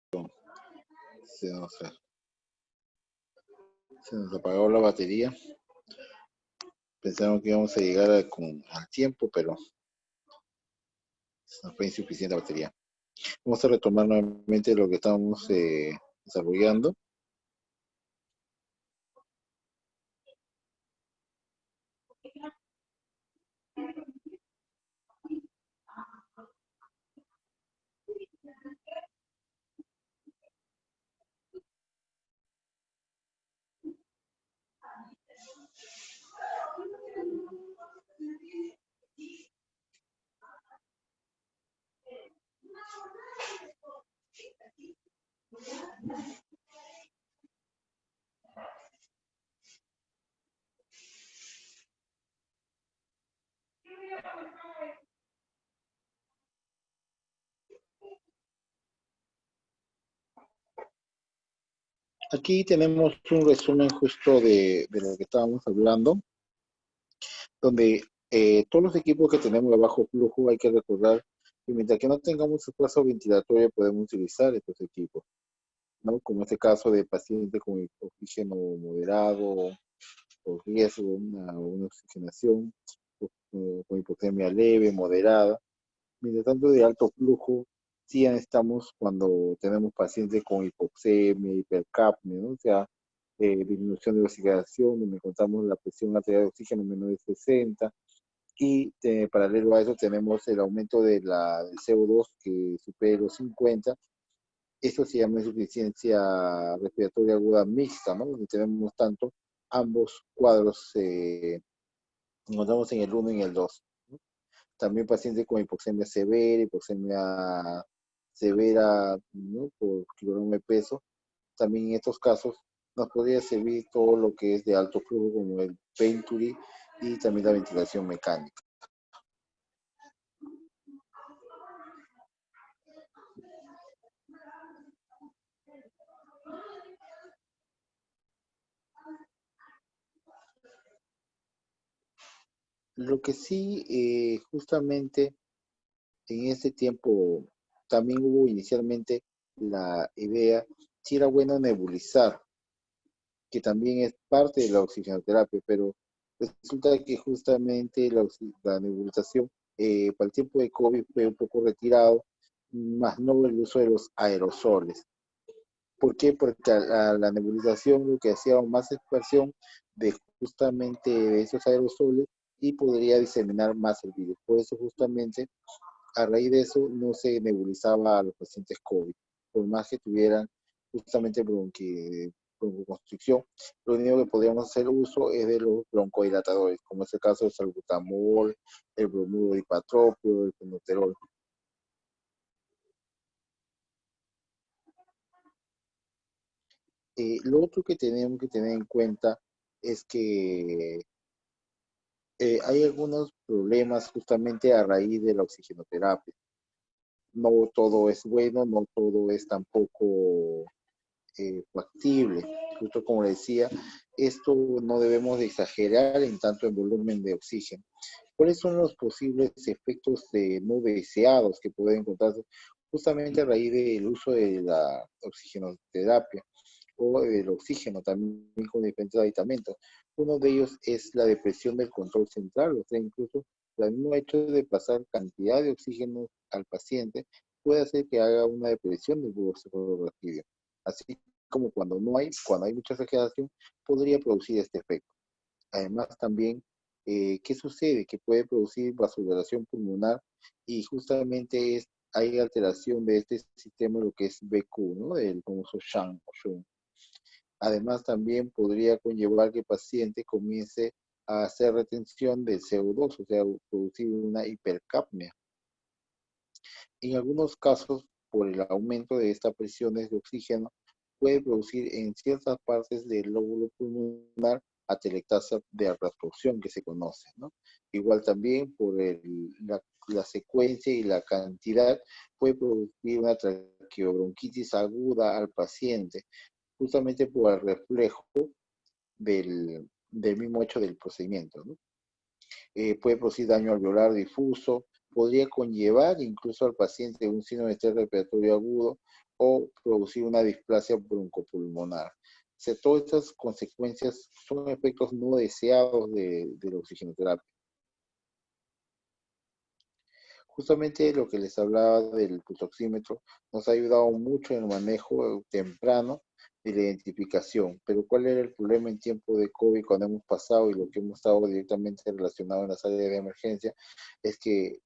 Se nos, se nos apagó la batería. Pensamos que íbamos a llegar al tiempo, pero nos fue insuficiente la batería. Vamos a retomar nuevamente lo que estábamos desarrollando. Aquí tenemos un resumen justo de lo que estábamos hablando, donde todos los equipos que tenemos de bajo flujo hay que recordar que mientras que no tengamos espacio ventilatorio podemos utilizar estos equipos, ¿no? Como este caso de pacientes con oxígeno moderado o riesgo, una oxigenación, con hipotermia leve, moderada. Mientras tanto, de alto flujo, sí necesitamos cuando tenemos pacientes con hipoxemia, hipercapnia, ¿no? O sea, disminución de oxigenación, donde encontramos la presión arterial de oxígeno menor de 60, y paralelo a eso tenemos el aumento del CO2 que supere los 50. Esto se llama insuficiencia respiratoria aguda mixta, ¿no? Donde tenemos tanto ambos cuadros, encontramos en el 1 y en el 2. También pacientes con hipoxemia severa, ¿no? Por kilogramo de peso. También en estos casos nos podría servir todo lo que es de alto flujo, como el Venturi y también la ventilación mecánica. Lo que sí, justamente en ese tiempo también hubo inicialmente la idea, si era bueno nebulizar, que también es parte de la oxigenoterapia, pero resulta que justamente la nebulización para el tiempo de COVID fue un poco retirado, más no el uso de los aerosoles. ¿Por qué? Porque a la nebulización lo que hacía más expansión de justamente de esos aerosoles y podría diseminar más el virus. Por eso justamente a raíz de eso no se nebulizaba a los pacientes COVID, por más que tuvieran justamente broncoconstricción. Lo único que podríamos hacer uso es de los broncodilatadores, como es el caso del salbutamol, el bromuro de ipatropio, el fenoterol. Lo otro que tenemos que tener en cuenta es que hay algunos problemas justamente a raíz de la oxigenoterapia. No todo es bueno, no todo es tampoco factible. Justo como decía, esto no debemos de exagerar en tanto en volumen de oxígeno. ¿Cuáles son los posibles efectos no deseados que pueden encontrarse justamente a raíz del uso de la oxigenoterapia o del oxígeno también con diferentes aditamentos? Uno de ellos es la depresión del control central, o sea, incluso el mismo hecho de pasar cantidad de oxígeno al paciente puede hacer que haga una depresión del flujo respiratorio. Así como cuando hay mucha exageración, podría producir este efecto. Además, también, ¿qué sucede? Que puede producir vasodilatación pulmonar y justamente hay alteración de este sistema, lo que es BQ, ¿no? Del famoso Shang o Shun. Además, también podría conllevar que el paciente comience a hacer retención del CO2, o sea, producir una hipercapnia. En algunos casos, por el aumento de estas presiones de oxígeno, puede producir en ciertas partes del lóbulo pulmonar atelectasia de reabsorción que se conoce, ¿no? Igual también por la secuencia y la cantidad puede producir una traqueobronquitis aguda al paciente, justamente por el reflejo del mismo hecho del procedimiento, ¿no? Puede producir daño alveolar difuso, podría conllevar incluso al paciente un síndrome de estrés respiratorio agudo o producir una displasia broncopulmonar. O sea, todas estas consecuencias son efectos no deseados de la oxigenoterapia. Justamente lo que les hablaba del pulsoxímetro nos ha ayudado mucho en el manejo temprano de la identificación. Pero ¿cuál era el problema en tiempo de COVID cuando hemos pasado y lo que hemos estado directamente relacionado en las áreas de emergencia? Es que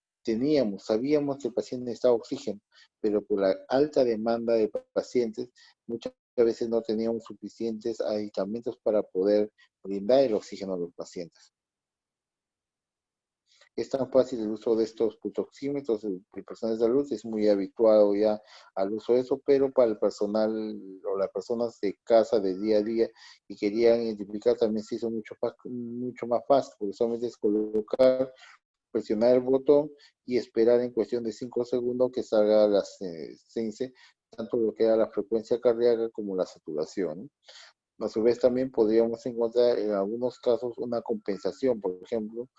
sabíamos que el paciente necesitaba oxígeno, pero por la alta demanda de pacientes, muchas veces no teníamos suficientes aditamentos para poder brindar el oxígeno a los pacientes. Es tan fácil el uso de estos pulsoxímetros, el personal de salud es muy habituado ya al uso de eso, pero para el personal o las personas de casa de día a día y querían identificar también se hizo mucho más fácil, porque solamente es colocar, presionar el botón y esperar en cuestión de 5 segundos que salga la sense, tanto lo que era la frecuencia cardíaca como la saturación. A su vez también podríamos encontrar en algunos casos una compensación, por ejemplo,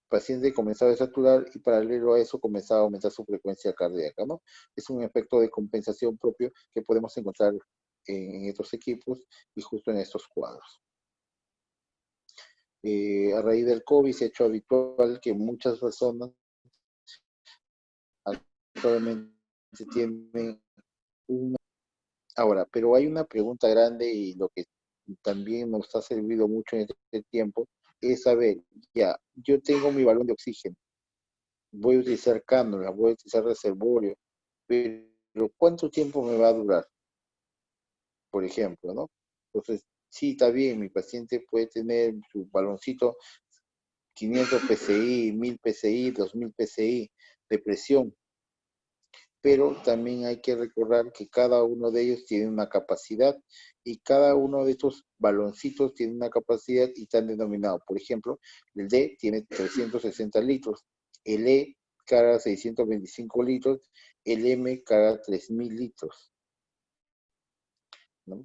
paciente comenzaba a saturar y paralelo a eso comenzaba a aumentar su frecuencia cardíaca, ¿no? Es un efecto de compensación propio que podemos encontrar en estos equipos y justo en estos cuadros. A raíz del COVID se ha hecho habitual que muchas personas actualmente tienen una... Ahora, pero hay una pregunta grande y lo que también nos ha servido mucho en este tiempo es saber, ya, yo tengo mi balón de oxígeno, voy a utilizar cánula, voy a utilizar reservorio, pero ¿cuánto tiempo me va a durar? Por ejemplo, ¿no? Entonces, sí, está bien, mi paciente puede tener su baloncito 500 PSI, 1000 PSI, 2000 PSI de presión, pero también hay que recordar que cada uno de ellos tiene una capacidad y cada uno de estos baloncitos tiene una capacidad y están denominados. Por ejemplo, el D tiene 360 litros, el E carga 625 litros, el M carga 3000 litros, ¿no?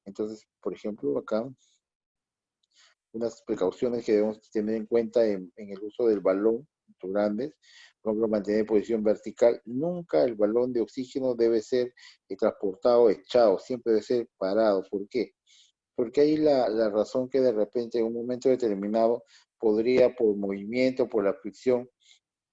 Entonces, por ejemplo, acá unas precauciones que debemos tener en cuenta en el uso del balón grandes, por ejemplo, mantener posición vertical. Nunca el balón de oxígeno debe ser transportado echado, siempre debe ser parado. ¿Por qué? Porque ahí la razón que de repente en un momento determinado podría por movimiento, por la fricción,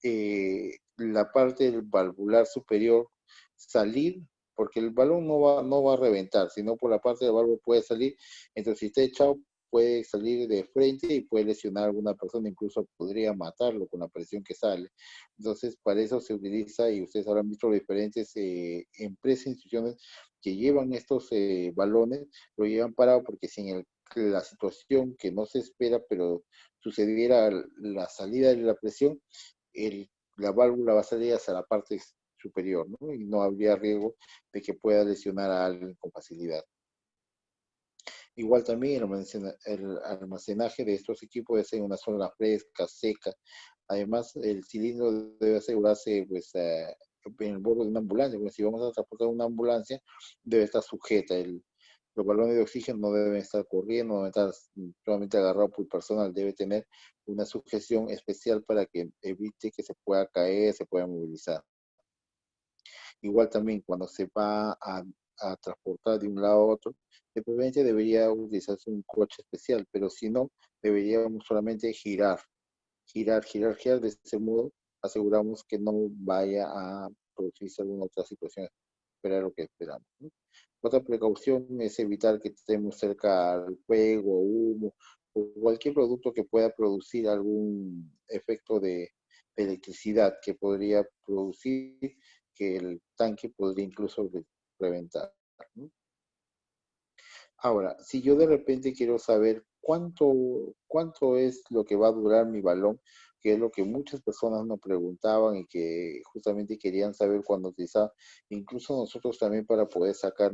la parte del valvular superior salir, porque el balón no va a reventar, sino por la parte del válvula puede salir, entonces si está echado puede salir de frente y puede lesionar a alguna persona, incluso podría matarlo con la presión que sale. Entonces, para eso se utiliza, y ustedes habrán visto las diferentes empresas e instituciones que llevan estos balones, lo llevan parado porque si en la situación que no se espera, pero sucediera la salida de la presión, la válvula va a salir hacia la parte superior, ¿no? Y no habría riesgo de que pueda lesionar a alguien con facilidad. Igual también el almacenaje de estos equipos debe ser en una zona fresca, seca. Además, el cilindro debe asegurarse pues, en el borde de una ambulancia, porque si vamos a transportar una ambulancia, debe estar sujeta. Los balones de oxígeno no deben estar corriendo, no deben estar solamente agarrados por el personal, debe tener una sujeción especial para que evite que se pueda caer, se pueda movilizar. Igual también cuando se va a transportar de un lado a otro, de preferencia debería utilizarse un coche especial, pero si no, deberíamos solamente girar, de ese modo aseguramos que no vaya a producirse alguna otra situación, esperar lo que esperamos, ¿no? Otra precaución es evitar que estemos cerca al fuego, humo, o cualquier producto que pueda producir algún efecto de electricidad que podría producir que el tanque podría incluso reventar, ¿no? Ahora, si yo de repente quiero saber cuánto es lo que va a durar mi balón, que es lo que muchas personas nos preguntaban y que justamente querían saber cuando utilizaba, incluso nosotros también para poder sacar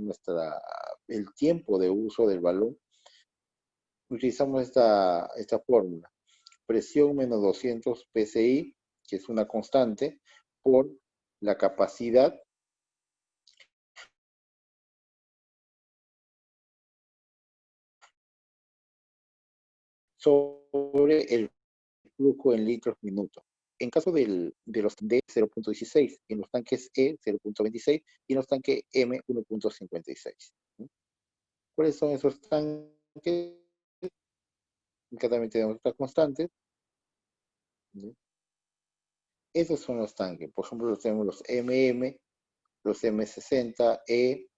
el tiempo de uso del balón, utilizamos esta fórmula. Presión menos 200 PSI, que es una constante, por la capacidad sobre el flujo en litros minuto. en caso de los D 0.16, en los tanques E 0.26 y en los tanques M 1.56. ¿Cuáles son esos tanques? Acá también tenemos otras constantes. ¿Sí? Esos son los tanques. Por ejemplo, tenemos los MM, los M60E,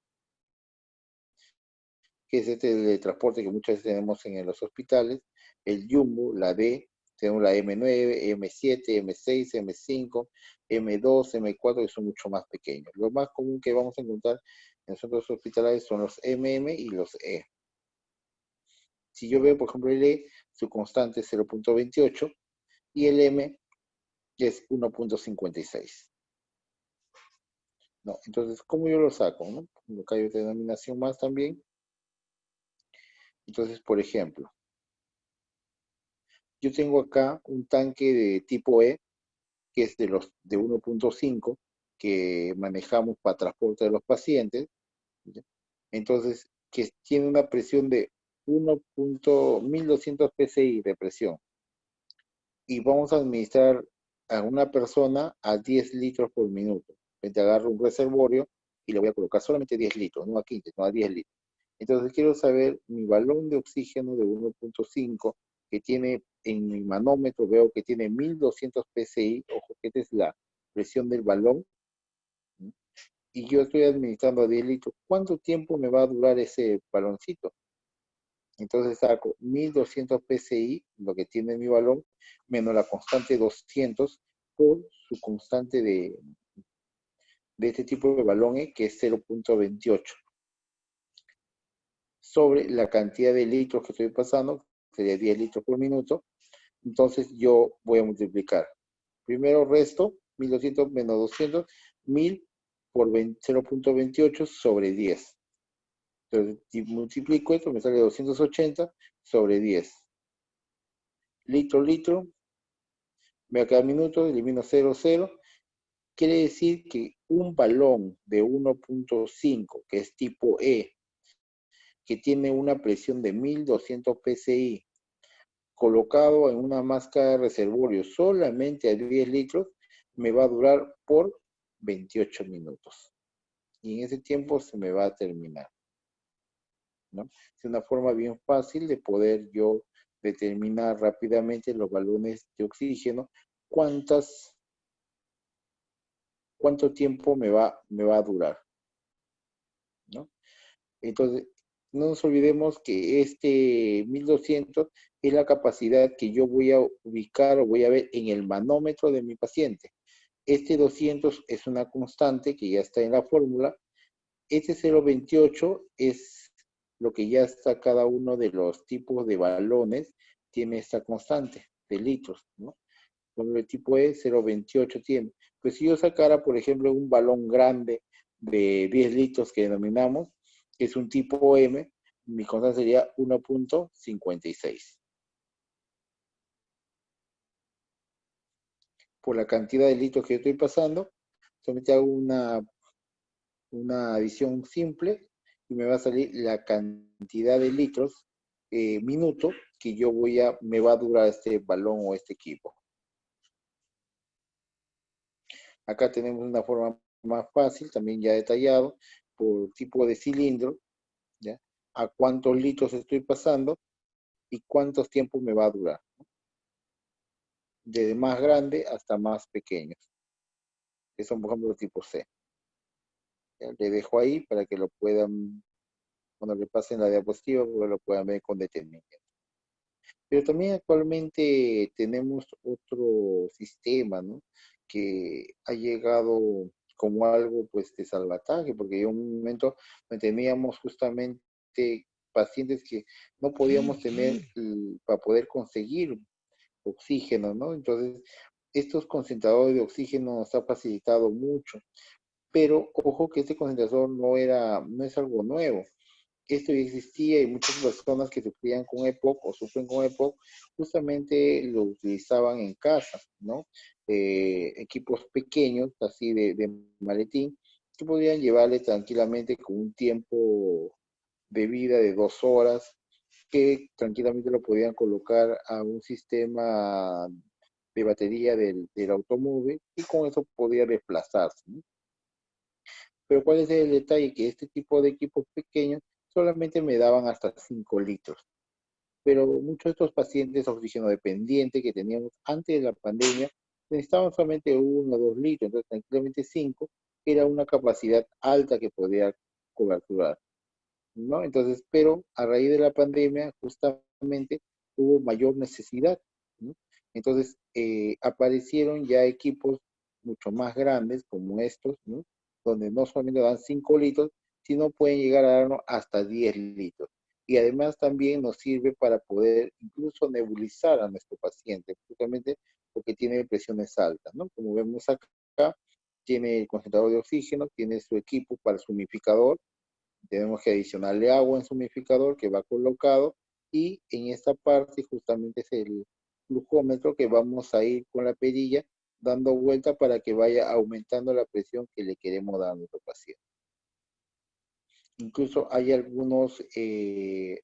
que es este de transporte que muchas veces tenemos en los hospitales, el Jumbo, la D, tenemos la M9, M7, M6, M5, M2, M4, que son mucho más pequeños. Lo más común que vamos a encontrar en los centros hospitalarios son los MM y los E. Si yo veo, por ejemplo, el E, su constante es 0.28 y el M es 1.56. ¿No? Entonces, ¿cómo yo lo saco? ¿No? Acá hay otra denominación más también. Entonces, por ejemplo, yo tengo acá un tanque de tipo E, que es de los de 1.5, que manejamos para transporte de los pacientes. ¿Ya? Entonces, que tiene una presión de 1.1200 psi de presión. Y vamos a administrar a una persona a 10 litros por minuto. Te agarro un reservorio y le voy a colocar solamente 10 litros, no a 15, no a 10 litros. Entonces quiero saber mi balón de oxígeno de 1.5 que tiene en mi manómetro, veo que tiene 1200 psi, ojo que esta es la presión del balón, ¿sí? Y yo estoy administrando a 10 litros. ¿Cuánto tiempo me va a durar ese baloncito? Entonces saco 1200 psi, lo que tiene mi balón, menos la constante 200 por su constante de este tipo de balones, que es 0.28, sobre la cantidad de litros que estoy pasando, sería 10 litros por minuto. Entonces yo voy a multiplicar. Primero resto 1200 menos 200, 1000 por 0.28 sobre 10. Entonces, si multiplico esto, me sale 280 sobre 10. Litro, litro, me va a quedar minutos, elimino 0, 0. Quiere decir que un balón de 1.5, que es tipo E, que tiene una presión de 1200 psi, colocado en una máscara de reservorio solamente a 10 litros, me va a durar por 28 minutos. Y en ese tiempo se me va a terminar, ¿no? Es una forma bien fácil de poder yo determinar rápidamente los balones de oxígeno, cuánto tiempo me va a durar, ¿no? Entonces, no nos olvidemos que este 1200 es la capacidad que yo voy a ubicar o voy a ver en el manómetro de mi paciente. Este 200 es una constante que ya está en la fórmula. Este 0.28 es lo que ya está cada uno de los tipos de balones, tiene esta constante de litros, ¿no? Como el tipo E, 0.28 tiene. Pues si yo sacara, por ejemplo, un balón grande de 10 litros que denominamos, que es un tipo M, mi constante sería 1.56. Por la cantidad de litros que yo estoy pasando, solamente hago una adición simple y me va a salir la cantidad de litros minuto que me va a durar este balón o este equipo. Acá tenemos una forma más fácil, también ya detallado, por tipo de cilindro, ¿ya? A cuántos litros estoy pasando y cuántos tiempos me va a durar, desde más grande hasta más pequeños, que son por ejemplo los tipos C. ¿Ya? Le dejo ahí para que lo puedan, cuando le pasen la diapositiva, pues lo puedan ver con detenimiento. Pero también actualmente tenemos otro sistema, ¿no? Que ha llegado como algo pues de salvataje, porque en un momento teníamos justamente pacientes que no podíamos tener para poder conseguir oxígeno, ¿no? Entonces, estos concentradores de oxígeno nos ha facilitado mucho, pero ojo que este concentrador no es algo nuevo. Esto ya existía y muchas personas que sufrían con EPOC o sufren con EPOC justamente lo utilizaban en casa, ¿no? Equipos pequeños, así de maletín, que podían llevarle tranquilamente con un tiempo de vida de 2 horas, que tranquilamente lo podían colocar a un sistema de batería del automóvil y con eso podía desplazarse, ¿no? Pero ¿cuál es el detalle? Que este tipo de equipos pequeños solamente me daban hasta 5 litros. Pero muchos de estos pacientes oxígeno dependientes que teníamos antes de la pandemia necesitaban solamente 1 o 2 litros, entonces tranquilamente 5 era una capacidad alta que podía coberturar, ¿no? Entonces, pero a raíz de la pandemia justamente hubo mayor necesidad, ¿no? Entonces, aparecieron ya equipos mucho más grandes como estos, ¿no? Donde no solamente dan 5 litros, sino pueden llegar a darnos hasta 10 litros. Y además también nos sirve para poder incluso nebulizar a nuestro paciente, justamente porque tiene presiones altas, ¿no? Como vemos acá, tiene el concentrador de oxígeno, tiene su equipo para su humidificador, tenemos que adicionarle agua en su humidificador que va colocado y en esta parte justamente es el flujómetro que vamos a ir con la perilla dando vuelta para que vaya aumentando la presión que le queremos dar a nuestro paciente. Incluso hay algunos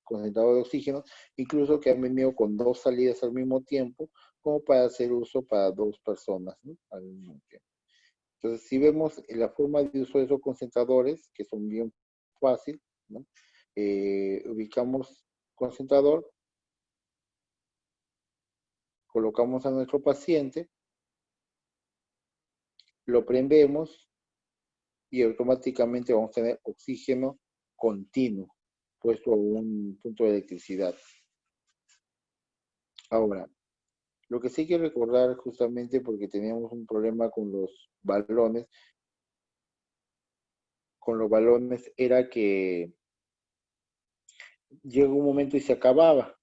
concentradores de oxígeno, incluso que han venido con 2 salidas al mismo tiempo, como para hacer uso para 2 personas, ¿no? Al mismo tiempo. Entonces, si vemos la forma de uso de esos concentradores, que son bien fácil, ¿no? Ubicamos concentrador, colocamos a nuestro paciente, lo prendemos y automáticamente vamos a tener oxígeno continuo puesto a un punto de electricidad. Ahora, lo que sí hay que recordar justamente porque teníamos un problema con los balones era que llegó un momento y se acababa.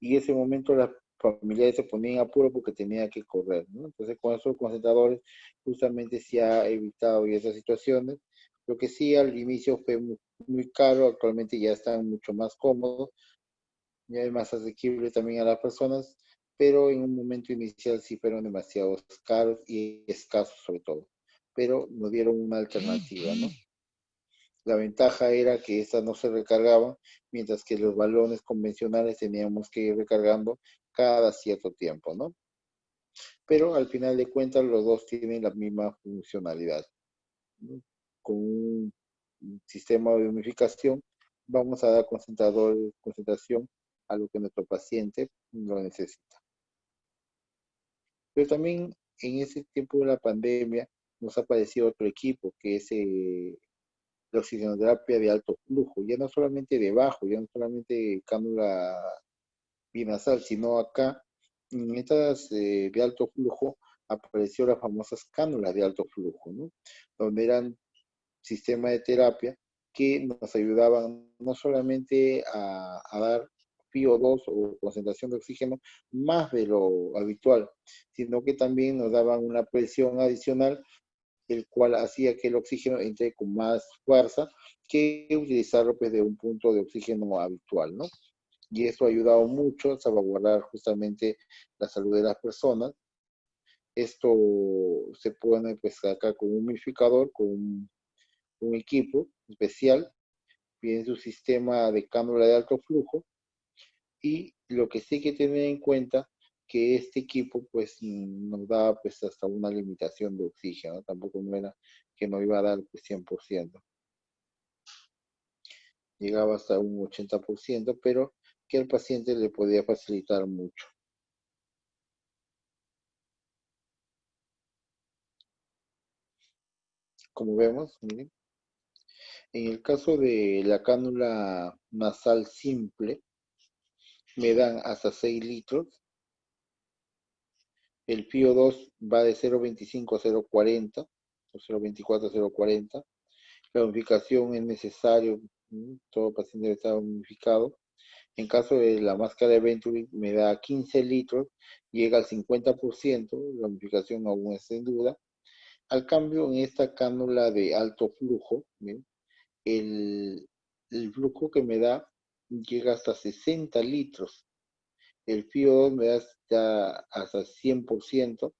Y ese momento las familiares se ponían en apuro porque tenía que correr, ¿no? Entonces con esos concentradores justamente se ha evitado esas situaciones. Lo que sí al inicio fue muy caro, actualmente ya están mucho más cómodos, ya es más asequible también a las personas, pero en un momento inicial sí fueron demasiado caros y escasos sobre todo. Pero nos dieron una alternativa, ¿no? La ventaja era que estas no se recargaban, mientras que los balones convencionales teníamos que ir recargando cada cierto tiempo, ¿no? Pero al final de cuentas los dos tienen la misma funcionalidad, ¿no? Con un sistema de humidificación vamos a dar concentración a lo que nuestro paciente lo necesita. Pero también en ese tiempo de la pandemia nos ha aparecido otro equipo que es la oxigenoterapia de alto flujo, ya no solamente de bajo, ya no solamente cánula binasal, sino acá en estas de alto flujo apareció las famosas cánulas de alto flujo, ¿no? Donde eran sistemas de terapia que nos ayudaban no solamente a dar PO2 o concentración de oxígeno más de lo habitual, sino que también nos daban una presión adicional el cual hacía que el oxígeno entre con más fuerza que utilizarlo pues, de un punto de oxígeno habitual, ¿no? Y eso ha ayudado mucho a salvaguardar justamente la salud de las personas. Esto se pone pues acá con un humidificador, con un equipo especial, tiene su sistema de cánula de alto flujo y lo que sí hay que tener en cuenta que este equipo pues nos da pues hasta una limitación de oxígeno, ¿no? Tampoco no era que nos iba a dar pues 100%, llegaba hasta un 80%, pero que al paciente le podía facilitar mucho. Como vemos, miren, en el caso de la cánula nasal simple, me dan hasta 6 litros, el PO2 va de 0,25 a 0,40, o 0,24 a 0,40, la unificación es necesario, todo paciente debe estar unificado. En caso de la máscara de Venturi me da 15 litros, llega al 50%, la unificación aún está en duda. Al cambio, en esta cánula de alto flujo, ¿bien? El, el flujo que me da llega hasta 60 litros. El PO2 me da hasta 100%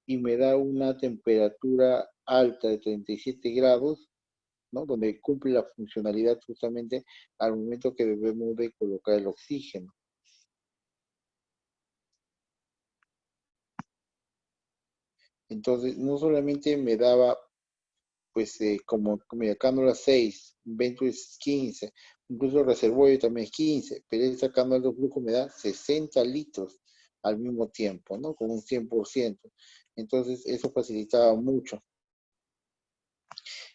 y me da una temperatura alta de 37 grados, ¿no? Donde cumple la funcionalidad justamente al momento que debemos de colocar el oxígeno. Entonces, no solamente me daba, pues, como la cánula 6, Venturi es 15, incluso el reservorio también es 15, pero esta cánula de flujo me da 60 litros al mismo tiempo, ¿no? Con un 100%. Entonces, eso facilitaba mucho.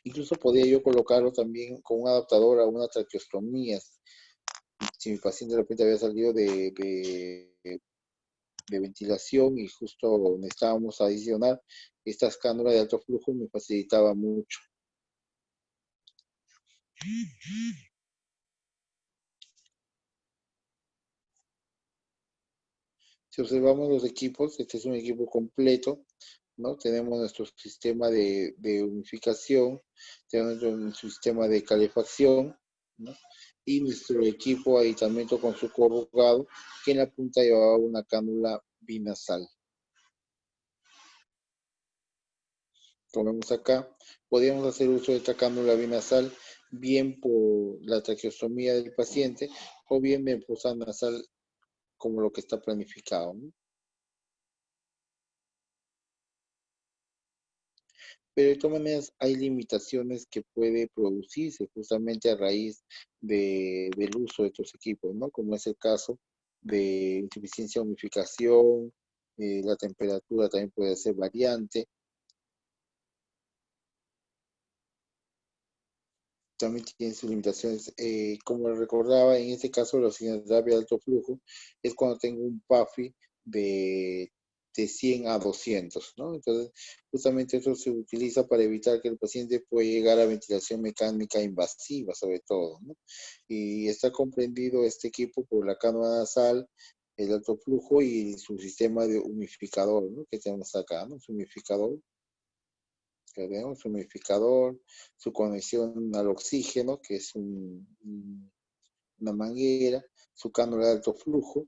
Incluso podía yo colocarlo también con un adaptador a una traqueostomía. Si mi paciente de repente había salido de ventilación y justo necesitábamos adicionar estas cánulas de alto flujo, me facilitaba mucho. Si observamos los equipos, este es un equipo completo, ¿no? Tenemos nuestro sistema de humificación, tenemos nuestro sistema de calefacción, ¿no? Y nuestro equipo de aislamiento con su corrugado, que en la punta llevaba una cánula binasal. Como vemos acá, podríamos hacer uso de esta cánula binasal bien por la traqueostomía del paciente o bien de fosa nasal como lo que está planificado, ¿no? Pero de todas maneras hay limitaciones que puede producirse justamente a raíz del uso de estos equipos, ¿no? Como es el caso de insuficiencia de humificación, la temperatura también puede ser variante, también tiene sus limitaciones. Como recordaba, en este caso la oxigenoterapia de alto flujo es cuando tengo un PAFI de, de 100 a 200, ¿no? Entonces, justamente eso se utiliza para evitar que el paciente pueda llegar a ventilación mecánica invasiva, sobre todo, ¿no? Y está comprendido este equipo por la cánula nasal, el alto flujo y su sistema de humidificador, ¿no? Que tenemos acá, ¿no? Su humidificador, tenemos su humidificador, su conexión al oxígeno, que es una manguera, su cánula de alto flujo,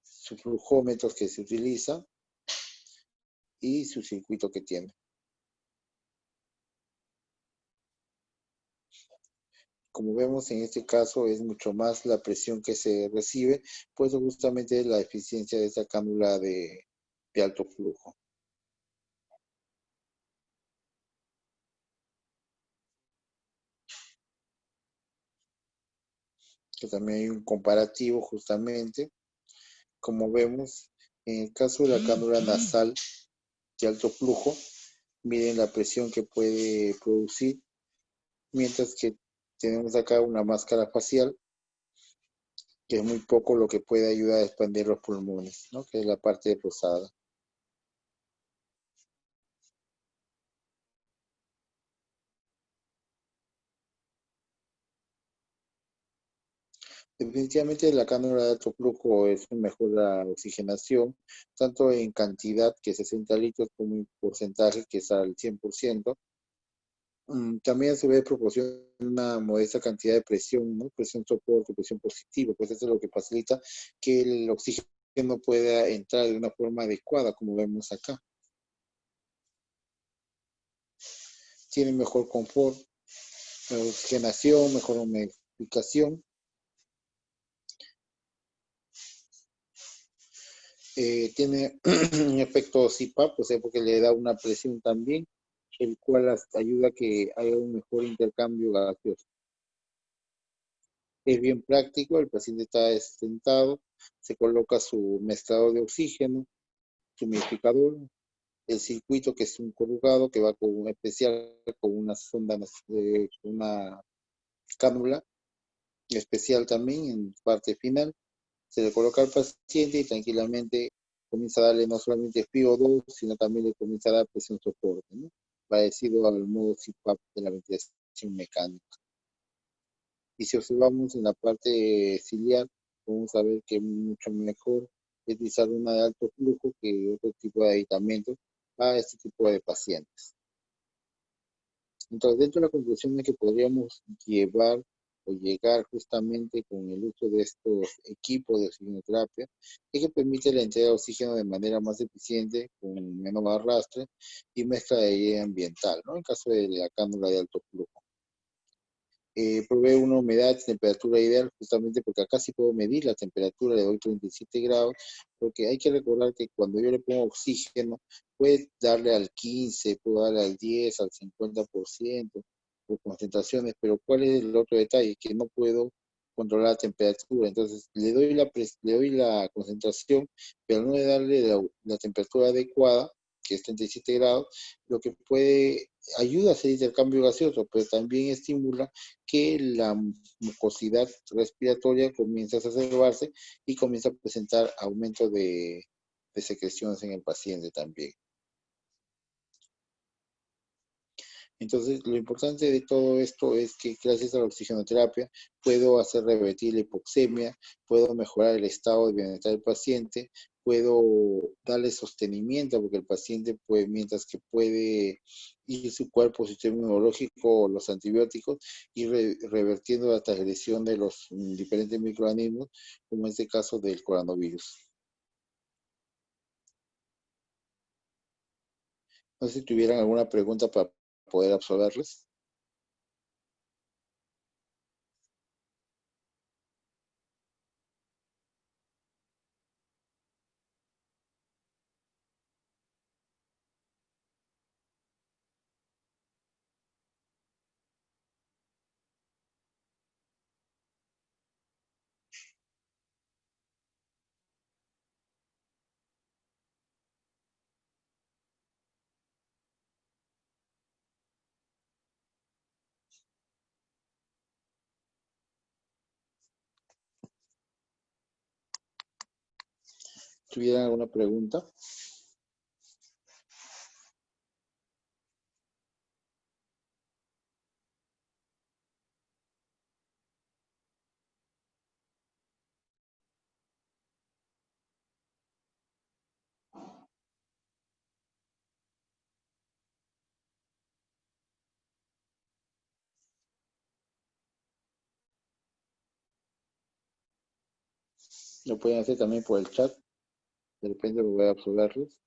su flujómetro que se utiliza y su circuito que tiene. Como vemos en este caso es mucho más la presión que se recibe, pues justamente la eficiencia de esta cánula de alto flujo. Que también hay un comparativo justamente, como vemos, en el caso de la cánula nasal de alto flujo, miden la presión que puede producir, mientras que tenemos acá una máscara facial, que es muy poco lo que puede ayudar a expandir los pulmones, ¿no? Que es la parte rosada. Definitivamente la cánula de alto flujo es mejor la oxigenación, tanto en cantidad, que es 60 litros, como en porcentaje, que es al 100%. También a su vez proporciona una modesta cantidad de presión, ¿no? Presión soporte, presión positiva, pues eso es lo que facilita que el oxígeno pueda entrar de una forma adecuada, como vemos acá. Tiene mejor confort, mejor oxigenación, mejor humidificación. Tiene un efecto CPAP, o sea, porque le da una presión también, el cual ayuda a que haya un mejor intercambio gaseoso. Es bien práctico, el paciente está sentado, se coloca su mezclador de oxígeno, su humidificador, el circuito que es un corrugado que va con un especial, con una sonda, una cánula especial también en parte final. Se le coloca al paciente y tranquilamente comienza a darle no solamente FiO2, sino también le comienza a dar presión soporte, ¿no? Parecido al modo CPAP de la ventilación mecánica. Y si observamos en la parte ciliar, vamos a ver que es mucho mejor utilizar una de alto flujo que otro tipo de aditamentos a este tipo de pacientes. Entonces, dentro de la conclusión que podríamos llevar o llegar justamente con el uso de estos equipos de oxigenoterapia, es que permite la entrega de oxígeno de manera más eficiente, con menos arrastre y mezcla de aire ambiental, ¿no? En caso de la cánula de alto flujo. provee una humedad, temperatura ideal, justamente porque acá sí puedo medir la temperatura, le doy 37 grados, porque hay que recordar que cuando yo le pongo oxígeno, puede darle al 15, puedo darle al 10, al 50% por concentraciones, pero ¿cuál es el otro detalle? Que no puedo controlar la temperatura, entonces le doy la concentración, pero no de darle la temperatura adecuada, que es 37 grados, lo que ayuda a hacer intercambio gaseoso, pero también estimula que la mucosidad respiratoria comienza a exacerbarse y comienza a presentar aumento de secreciones en el paciente también. Entonces, lo importante de todo esto es que gracias a la oxigenoterapia puedo hacer revertir la hipoxemia, puedo mejorar el estado de bienestar del paciente, puedo darle sostenimiento porque el paciente, pues, mientras que puede ir su cuerpo, su sistema inmunológico, los antibióticos, y revertiendo la transgresión de los diferentes microorganismos, como en este caso del coronavirus. No sé si tuvieran alguna pregunta para poder absolverles. ¿Tuvieran alguna pregunta? Lo pueden hacer también por el chat. De repente voy a absolverlos.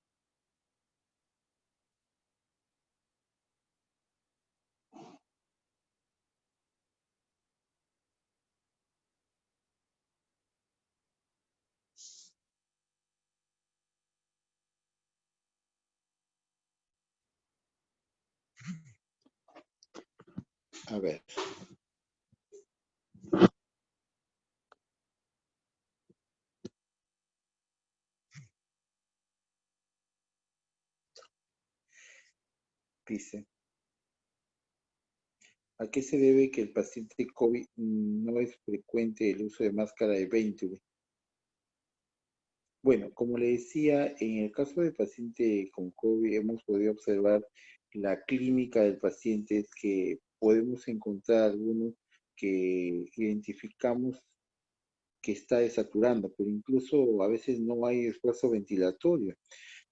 A ver, dice, ¿a qué se debe que el paciente COVID no es frecuente el uso de máscara de Venturi? Bueno, como le decía, en el caso del paciente con COVID hemos podido observar la clínica del paciente es que podemos encontrar algunos que identificamos que está desaturando, pero incluso a veces no hay esfuerzo ventilatorio.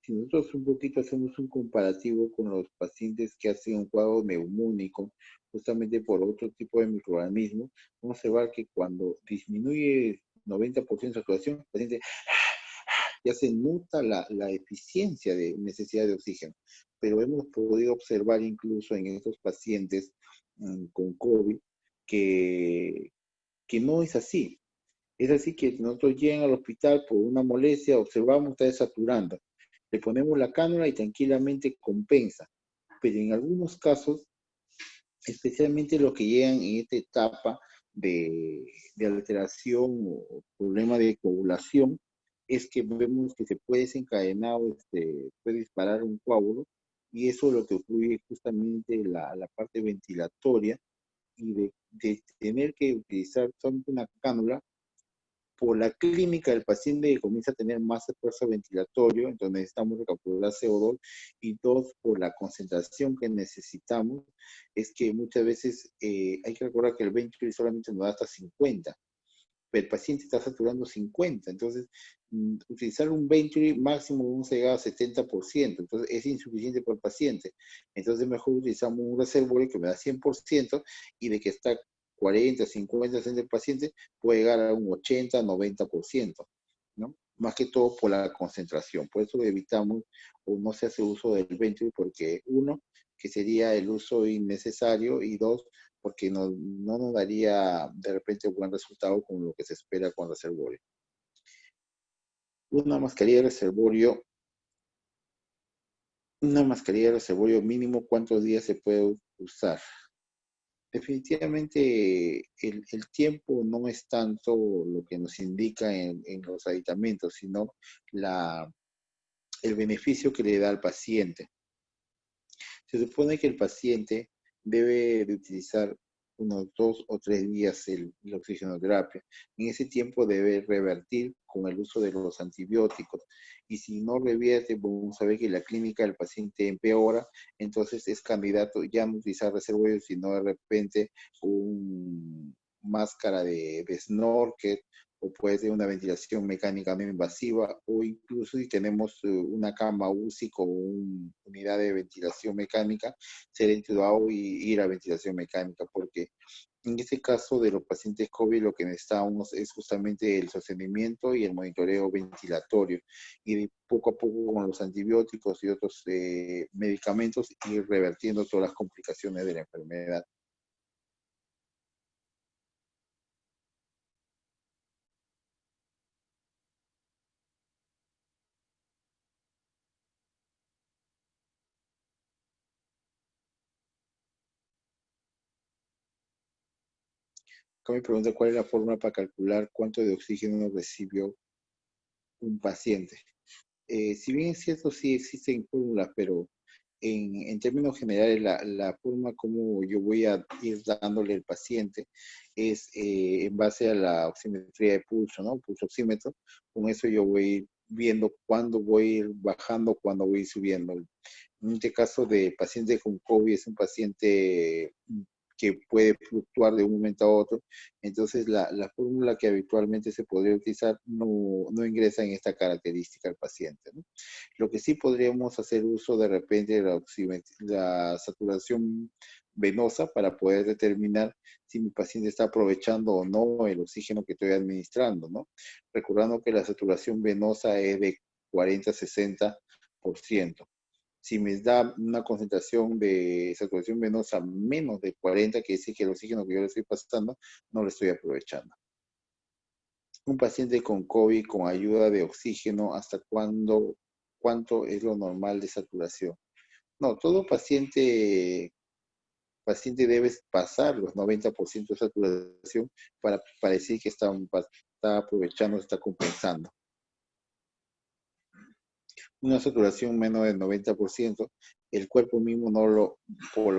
Si nosotros un poquito hacemos un comparativo con los pacientes que hacen un cuadro neumónico, justamente por otro tipo de microorganismos, vamos a observar que cuando disminuye 90% de saturación, el paciente ya se nota la eficiencia de necesidad de oxígeno. Pero hemos podido observar incluso en estos pacientes con COVID que, que no es así. Es así que nosotros llegan al hospital por una molestia, observamos, está desaturando. Le ponemos la cánula y tranquilamente compensa. Pero en algunos casos, especialmente los que llegan en esta etapa de alteración o problema de coagulación, es que vemos que se puede desencadenar, puede disparar un coágulo, y eso es lo que ocurre justamente la parte ventilatoria y de tener que utilizar solamente una cánula por la clínica del paciente que comienza a tener más esfuerzo ventilatorio, entonces necesitamos recapturar CO2, y dos, por la concentración que necesitamos, es que muchas veces hay que recordar que el Venturi solamente nos da hasta 50, pero el paciente está saturando 50, entonces utilizar un Venturi máximo vamos a llegar a 70%, entonces es insuficiente para el paciente, entonces mejor utilizamos un reservorio que me da 100%, y de que está 40, 50% del paciente puede llegar a un 80, 90%, ¿no? Más que todo por la concentración, por eso evitamos o no se hace uso del Venturi, porque uno, que sería el uso innecesario, y dos, porque no nos daría de repente un buen resultado con lo que se espera con reservorio. Una mascarilla de reservorio, una mascarilla de reservorio mínimo, ¿cuántos días se puede usar? Definitivamente el tiempo no es tanto lo que nos indica en los aditamentos, sino la, el beneficio que le da al paciente. Se supone que el paciente debe de utilizar unos 2 o 3 días la oxigenoterapia. En ese tiempo debe revertir con el uso de los antibióticos. Y si no revierte, vamos a ver que la clínica del paciente empeora, entonces es candidato ya no utilizar reservorio, sino de repente un máscara de snorkel, o puede ser una ventilación mecánica no invasiva, o incluso si tenemos una cama UCI con una unidad de ventilación mecánica, ser intubado y ir a ventilación mecánica, porque en este caso de los pacientes COVID lo que necesitamos es justamente el sostenimiento y el monitoreo ventilatorio, y poco a poco con los antibióticos y otros medicamentos ir revertiendo todas las complicaciones de la enfermedad. Acá me pregunta cuál es la fórmula para calcular cuánto de oxígeno recibió un paciente. Si bien es cierto, sí existen fórmulas, pero en términos generales, la forma como yo voy a ir dándole al paciente es en base a la oximetría de pulso, ¿no? Pulso oxímetro. Con eso yo voy a ir viendo cuándo voy a ir bajando, cuándo voy a ir subiendo. En este caso de paciente con COVID, es un paciente que puede fluctuar de un momento a otro, entonces la fórmula que habitualmente se podría utilizar no ingresa en esta característica al paciente, ¿no? Lo que sí podríamos hacer uso de repente de la saturación venosa para poder determinar si mi paciente está aprovechando o no el oxígeno que estoy administrando, ¿no? Recordando que la saturación venosa es de 40-60%. Si me da una concentración de saturación venosa menos de 40, que dice que el oxígeno que yo le estoy pasando no lo estoy aprovechando. Un paciente con COVID con ayuda de oxígeno, ¿hasta cuánto es lo normal de saturación? No, todo paciente debe pasar los 90% de saturación para decir que está aprovechando, está compensando. Una saturación menos del 90%, el cuerpo mismo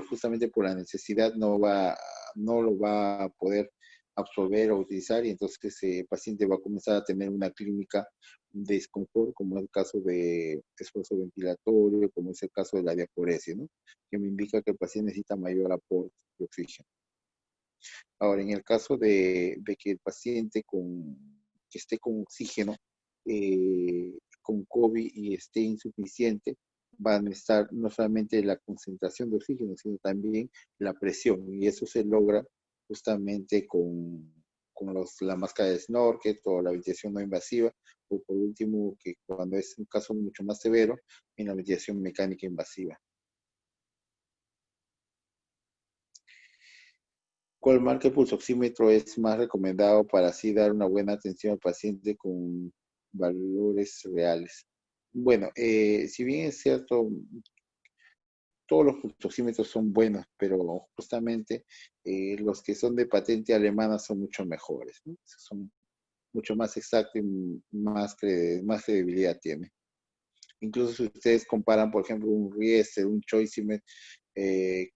justamente por la necesidad, no lo va a poder absorber o utilizar, y entonces ese paciente va a comenzar a tener una clínica de desconfort, como es el caso de esfuerzo ventilatorio, como es el caso de la diaporesis, ¿no? Que me indica que el paciente necesita mayor aporte de oxígeno. Ahora, en el caso de que el paciente que esté con oxígeno, con COVID y esté insuficiente, van a estar no solamente la concentración de oxígeno, sino también la presión. Y eso se logra justamente con la máscara de snorkel o la ventilación no invasiva, o por último, que cuando es un caso mucho más severo, en la ventilación mecánica invasiva. ¿Cuál marca de pulsoxímetro es más recomendado para así dar una buena atención al paciente con valores reales? Bueno, si bien es cierto, todos los pulsoxímetros son buenos, pero justamente los que son de patente alemana son mucho mejores, ¿no? Son mucho más exactos y más credibilidad tienen. Incluso si ustedes comparan, por ejemplo, un Riester, un Choicemet,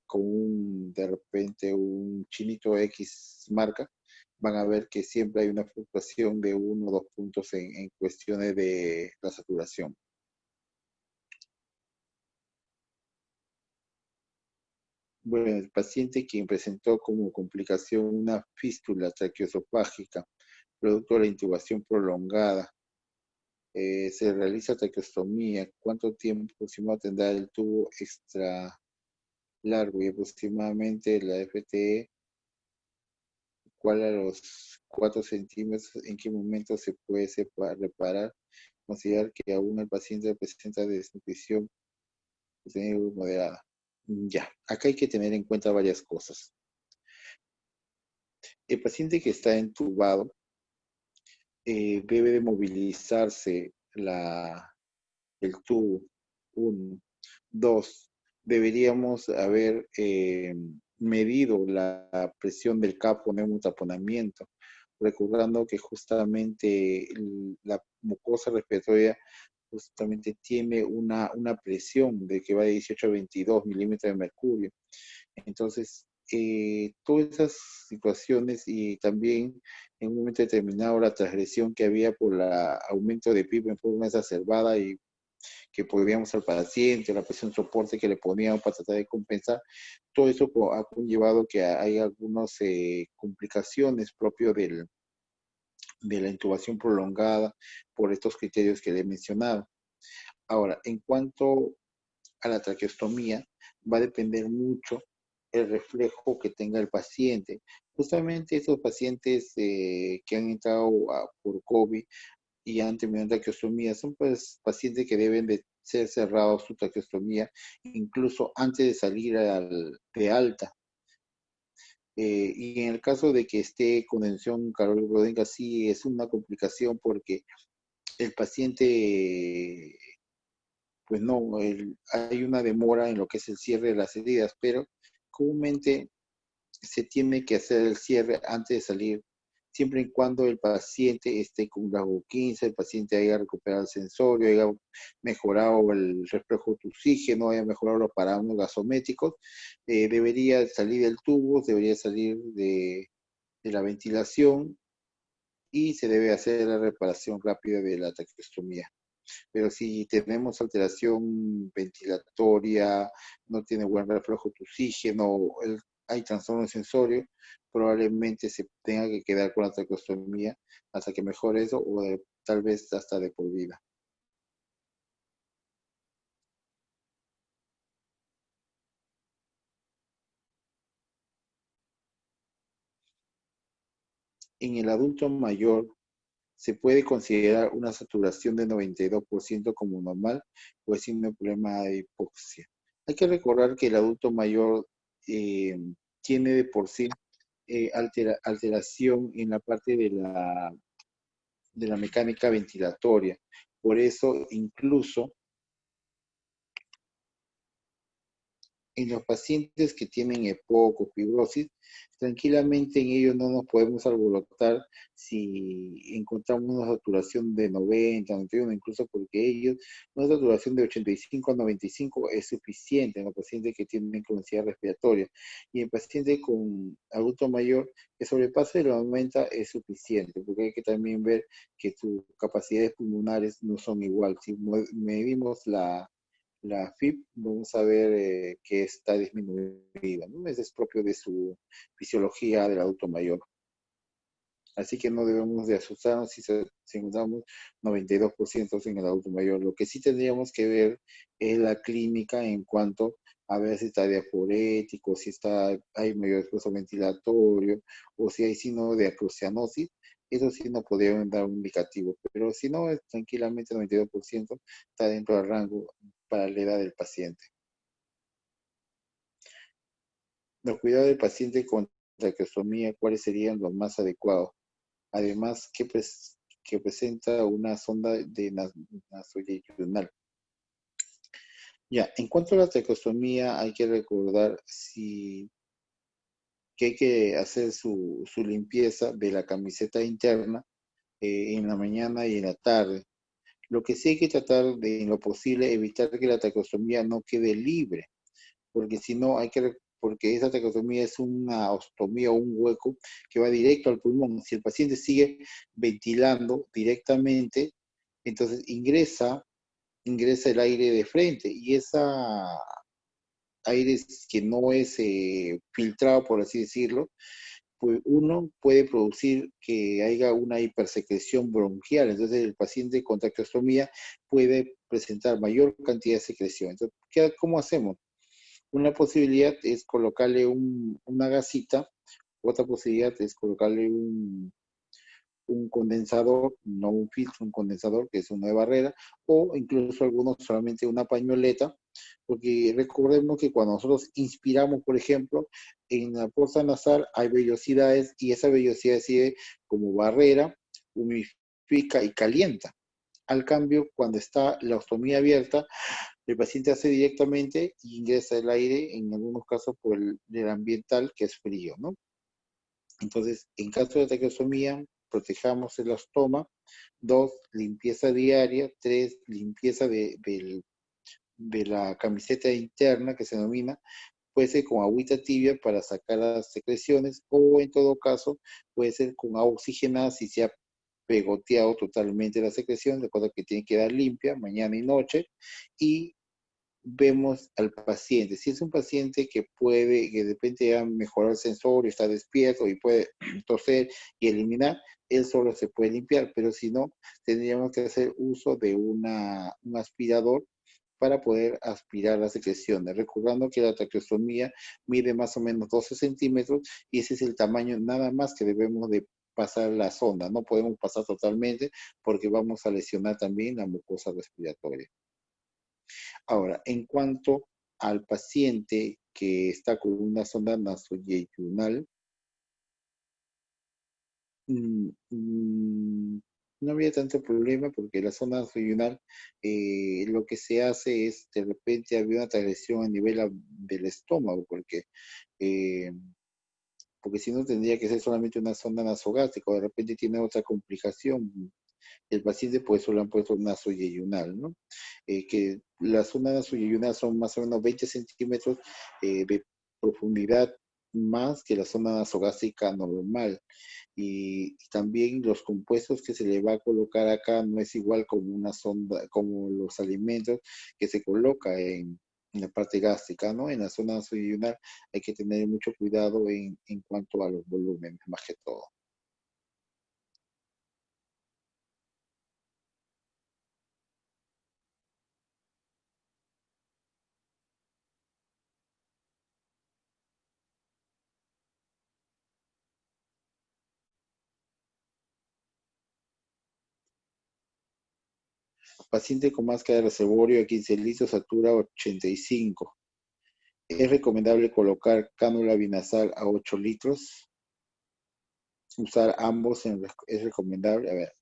con de repente un Chinito X marca, van a ver que siempre hay una fluctuación de 1 o 2 puntos en cuestiones de la saturación. Bueno, el paciente quien presentó como complicación una fístula traqueoesofágica, producto de la intubación prolongada, se realiza traqueostomía. ¿Cuánto tiempo aproximado tendrá el tubo extra largo? Y aproximadamente la FTE, ¿cuál a los 4 centímetros? ¿En qué momento se puede reparar? Considerar que aún el paciente presenta desnutrición moderada. Ya, acá hay que tener en cuenta varias cosas. El paciente que está entubado debe de movilizarse el tubo. Uno. Dos, deberíamos haber medido la presión del capo neumotaponiento, recordando que justamente la mucosa respiratoria justamente tiene una presión de que va de 18 a 22 milímetros de mercurio. Entonces, todas esas situaciones y también en un momento determinado la transgresión que había por el aumento de PIB en forma exacerbada y que podríamos al paciente, la presión soporte que le poníamos para tratar de compensar, todo eso ha conllevado que hay algunas complicaciones propias de la intubación prolongada por estos criterios que le he mencionado. Ahora, en cuanto a la traqueostomía, va a depender mucho el reflejo que tenga el paciente. Justamente estos pacientes que han entrado por COVID y han terminado traqueostomía son pues pacientes que deben de ser cerrados su traqueostomía incluso antes de salir de alta. Y en el caso de que esté con tensión cardiológica, sí es una complicación porque el paciente, pues no, hay una demora en lo que es el cierre de las heridas, pero comúnmente se tiene que hacer el cierre antes de salir, siempre y cuando el paciente esté con grado 15, el paciente haya recuperado el sensorio, haya mejorado el reflejo de oxígeno, haya mejorado los parámetros gasométricos, debería salir del tubo, debería salir de la ventilación y se debe hacer la reparación rápida de la traqueostomía. Pero si tenemos alteración ventilatoria, no tiene buen reflejo de oxígeno, hay trastorno sensorio, probablemente se tenga que quedar con la traqueostomía hasta que mejore eso o tal vez hasta de por vida. En el adulto mayor se puede considerar una saturación de 92% como normal o es un problema de hipoxia. Hay que recordar que el adulto mayor eh, tiene de por sí alteración en la parte de la mecánica ventilatoria. Por eso, incluso en los pacientes que tienen EPOC o fibrosis, tranquilamente en ellos no nos podemos alborotar si encontramos una saturación de 90, 91, incluso porque ellos, una saturación de 85 a 95 es suficiente en los pacientes que tienen incontinencia respiratoria. Y en pacientes con adulto mayor, que sobrepase de los 90 es suficiente, porque hay que también ver que sus capacidades pulmonares no son igual. Si medimos la FIP, vamos a ver que está disminuida, ¿no? Eso es propio de su fisiología del adulto mayor. Así que no debemos de asustarnos si encontramos 92% en el adulto mayor. Lo que sí tendríamos que ver es la clínica en cuanto a ver si está diaforético, si hay mayor esfuerzo ventilatorio o si hay signo de acroceanosis. Eso sí nos podrían dar un indicativo, pero si no, es tranquilamente 92% está dentro del rango para la edad del paciente. Los cuidados del paciente con traqueostomía, ¿cuáles serían los más adecuados? Además, que presenta una sonda de nasoyeyunal. Ya, en cuanto a la traqueostomía, hay que recordar que hay que hacer su limpieza de la camiseta interna en la mañana y en la tarde. Lo que sí hay que tratar de, en lo posible, evitar que la traqueostomía no quede libre, porque si no porque esa traqueostomía es una ostomía o un hueco que va directo al pulmón. Si el paciente sigue ventilando directamente, entonces ingresa el aire de frente y esa aire que no es filtrado, por así decirlo, pues uno puede producir que haya una hipersecreción bronquial. Entonces el paciente con traqueostomía puede presentar mayor cantidad de secreción. Entonces, ¿cómo hacemos? Una posibilidad es colocarle una gasita, otra posibilidad es colocarle un condensador, no un filtro, un condensador, que es una de barrera, o incluso algunos solamente una pañoleta Porque recordemos que cuando nosotros inspiramos, por ejemplo, en la fosa nasal hay vellosidades y esa vellosidad sirve como barrera, humidifica y calienta. Al cambio, cuando está la ostomía abierta, el paciente hace directamente y ingresa el aire, en algunos casos por el ambiental, que es frío, ¿no? Entonces, en caso de traqueostomía, protejamos el ostoma. 2, limpieza diaria. 3, limpieza de la camiseta interna, que se denomina, puede ser con agüita tibia para sacar las secreciones, o en todo caso puede ser con agua oxigenada si se ha pegoteado totalmente la secreción, de acuerdo que tiene que quedar limpia mañana y noche, y vemos al paciente. Si es un paciente que puede, que de repente ya mejoró el sensorio, está despierto y puede toser y eliminar, él solo se puede limpiar, pero si no, tendríamos que hacer uso de un aspirador para poder aspirar las secreciones. Recordando que la traqueostomía mide más o menos 12 centímetros y ese es el tamaño nada más que debemos de pasar la sonda. No podemos pasar totalmente porque vamos a lesionar también la mucosa respiratoria. Ahora, en cuanto al paciente que está con una sonda nasoyeyunal, mm, mm, no había tanto problema porque la zona nasoyunal, lo que se hace es, de repente había una transgresión a nivel del estómago, eh, porque si no tendría que ser solamente una sonda nasogástrica, o de repente tiene otra complicación. El paciente pues solo han puesto nasoyeyunal, ¿no? Que las zonas nasoyeyunal son más o menos 20 centímetros de profundidad más que la zona nasogástrica normal. Y también los compuestos que se le va a colocar acá no es igual como una sonda, como los alimentos que se coloca en la parte gástrica, ¿no? En la zona nasoyeyunal hay que tener mucho cuidado en cuanto a los volúmenes, más que todo. Paciente con máscara de reservorio a 15 litros, altura 85. Es recomendable colocar cánula binasal a 8 litros. Usar ambos es recomendable. A ver,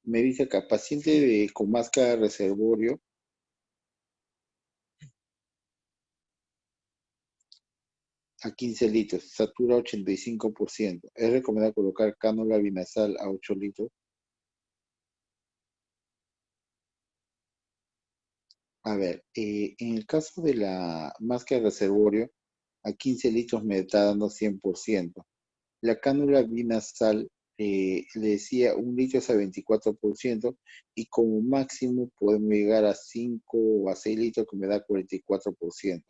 me dice acá, paciente con máscara de reservorio a 15 litros, satura 85%. Es recomendable colocar cánula binasal a 8 litros. A ver, en el caso de la máscara de reservorio, a 15 litros me está dando 100%. La cánula binasal, le decía, 1 litro es a 24% y como máximo podemos llegar a 5 o a 6 litros que me da 44%.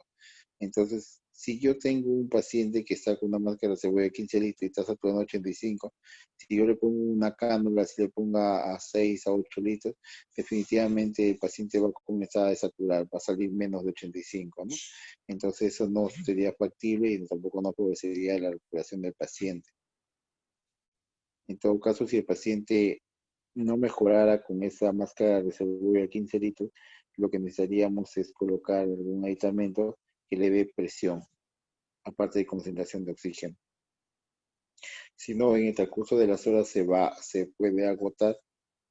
Entonces, si yo tengo un paciente que está con una máscara de cebolla de 15 litros y está saturando 85, si yo le pongo una cánula, si le ponga a 6 a 8 litros, definitivamente el paciente va a comenzar a desaturar, va a salir menos de 85, ¿no? Entonces eso no sería factible y tampoco no favorecería la recuperación del paciente. En todo caso, si el paciente no mejorara con esa máscara de cebolla de 15 litros, lo que necesitaríamos es colocar algún aditamento que le dé presión, aparte de concentración de oxígeno. Si no, en el transcurso de las horas se puede agotar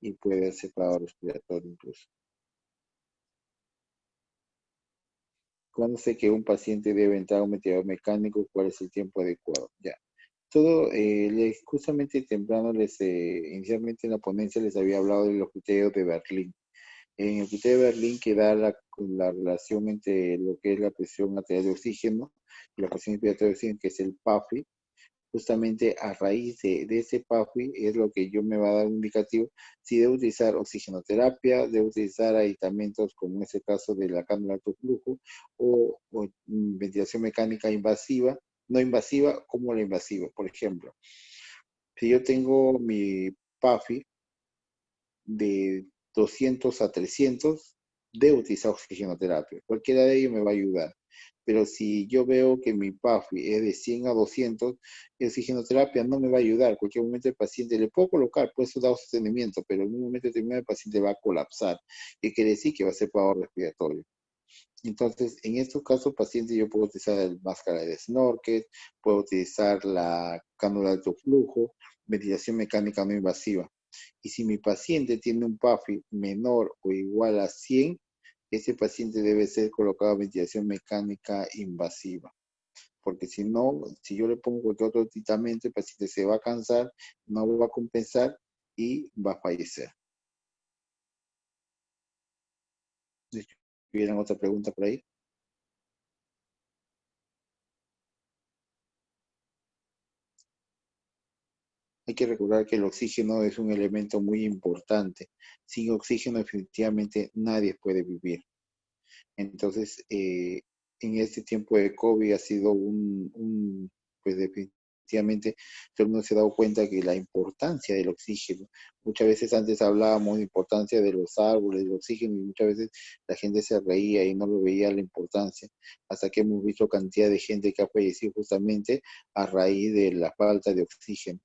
y puede ser paro respiratorio incluso. ¿Cuándo sé que un paciente debe entrar a un ventilador mecánico? ¿Cuál es el tiempo adecuado? Ya. Todo, justamente temprano inicialmente en la ponencia les había hablado de los criterios de Berlín. En el criterio de Berlín que da la relación entre lo que es la presión arterial de oxígeno y la presión inspiratoria de oxígeno, que es el PAFI. Justamente a raíz de ese PAFI es lo que yo me va a dar un indicativo si debo utilizar oxigenoterapia, debo utilizar aditamentos como en este caso de la cánula de alto flujo o ventilación mecánica invasiva, no invasiva como la invasiva. Por ejemplo, si yo tengo mi PAFI de 200 a 300, debo utilizar oxigenoterapia. Cualquiera de ellos me va a ayudar. Pero si yo veo que mi PAFI es de 100 a 200, la oxigenoterapia no me va a ayudar. En cualquier momento el paciente le puedo colocar, puede dar sostenimiento, pero en un momento determinado el paciente va a colapsar. ¿Qué quiere decir? Que va a ser paro respiratorio. Entonces, en estos casos, pacientes, yo puedo utilizar el máscara de snorkel, puedo utilizar la cánula de alto flujo, ventilación mecánica no invasiva. Y si mi paciente tiene un PAFI menor o igual a 100, ese paciente debe ser colocado en ventilación mecánica invasiva. Porque si no, si yo le pongo cualquier otro tratamiento, el paciente se va a cansar, no va a compensar y va a fallecer. Si tuvieran otra pregunta por ahí. Hay que recordar que el oxígeno es un elemento muy importante. Sin oxígeno definitivamente nadie puede vivir. Entonces, en este tiempo de COVID ha sido pues definitivamente todo el mundo se ha dado cuenta que la importancia del oxígeno, muchas veces antes hablábamos de importancia de los árboles, del oxígeno, y muchas veces la gente se reía y no lo veía la importancia, hasta que hemos visto cantidad de gente que ha fallecido justamente a raíz de la falta de oxígeno.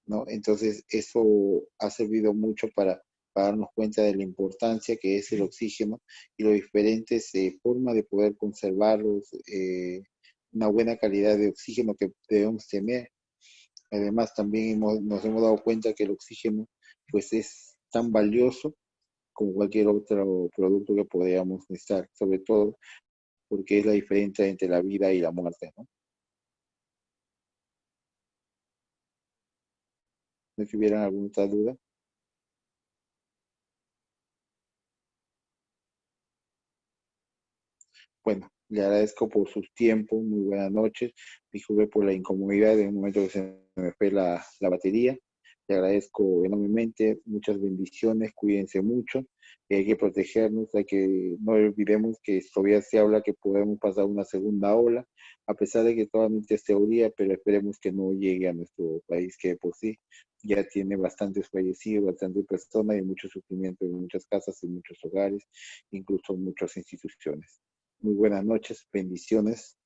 ¿No? Entonces, eso ha servido mucho para darnos cuenta de la importancia que es el oxígeno y las diferentes formas de poder conservarlos, una buena calidad de oxígeno que debemos tener. Además, también nos hemos dado cuenta que el oxígeno pues es tan valioso como cualquier otro producto que podamos necesitar, sobre todo porque es la diferencia entre la vida y la muerte, ¿no? ¿No tuvieran alguna otra duda? Bueno, le agradezco por sus tiempos, muy buenas noches. Disculpe por la incomodidad en un momento que se me fue la batería. Le agradezco enormemente, muchas bendiciones, cuídense mucho, hay que protegernos, hay que no olvidemos que todavía se habla que podemos pasar una segunda ola, a pesar de que solamente es teoría, pero esperemos que no llegue a nuestro país, que de por sí ya tiene bastantes fallecidos, bastantes personas y mucho sufrimiento en muchas casas, en muchos hogares, incluso en muchas instituciones. Muy buenas noches, bendiciones.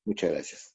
Muchas gracias.